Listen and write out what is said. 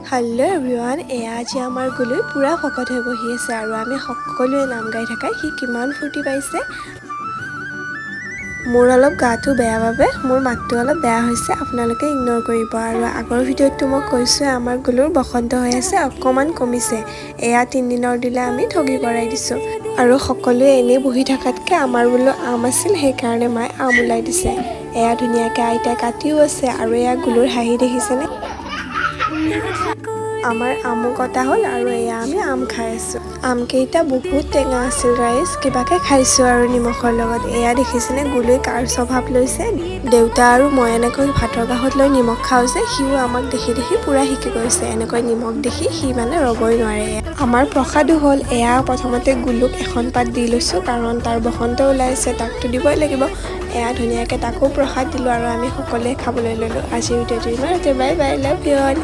Hello' everyone, এয়া আজি আমাৰ গলৈ পূৰা ভকত হৈ বহি আছে আৰু আমি সকলোৱে নাম গাই থকা সি কিমান ফূৰ্তি পাইছে। মোৰ অলপ গাটো বেয়া বাবে মোৰ মাতটো অলপ বেয়া হৈছে, আপোনালোকে ইগন'ৰ কৰিব। আৰু আগৰ ভিডিঅ'টো মই কৈছোঁ আমাৰ গলুৰ বসন্ত হৈ আছে, অকণমান কমিছে। এয়া 3 দিনৰ দিলে আমি ঠগি পৰাই দিছোঁ আৰু সকলোৱে এনেই বহি থকাতকৈ আমাৰ বোলো আম আছিল, সেইকাৰণে মায়ে আম ওলাই দিছে। এয়া ধুনীয়াকৈ আইতাই কাটিও আছে আৰু এয়া গলুৰ হাঁহি দেখিছেনে। আমাৰ আমো কটা হ'ল আৰু এয়া আমি আম খাই আছোঁ। আমকেইটা বহুত টেঙা আছিল গাইজ, কিবাকৈ খাইছোঁ আৰু নিমখৰ লগত। এয়া দেখিছেনে গুলুৱে কাৰ স্বভাৱ লৈছে। দেউতা আৰু মই এনেকৈ ভাতৰ কাষত লৈ নিমখ খাওঁ যে, সিও আমাক দেখি দেখি পূৰা শিকি গৈছে। এনেকৈ নিমখ দেখি সি মানে ৰ'বই নোৱাৰে। আমাৰ প্ৰসাদো হ'ল। এয়া প্ৰথমতে গুলুক এখন পাত দি লৈছোঁ, কাৰণ তাৰ বসন্ত ওলাইছে, তাকতো দিবই লাগিব। এয়া ধুনীয়াকৈ তাকো প্ৰসাদ দিলোঁ আৰু আমি সকলোৱে খাবলৈ ল'লোঁ। আজিৰ ভিডিঅ'টো ইমানতে, bye bye, love you all.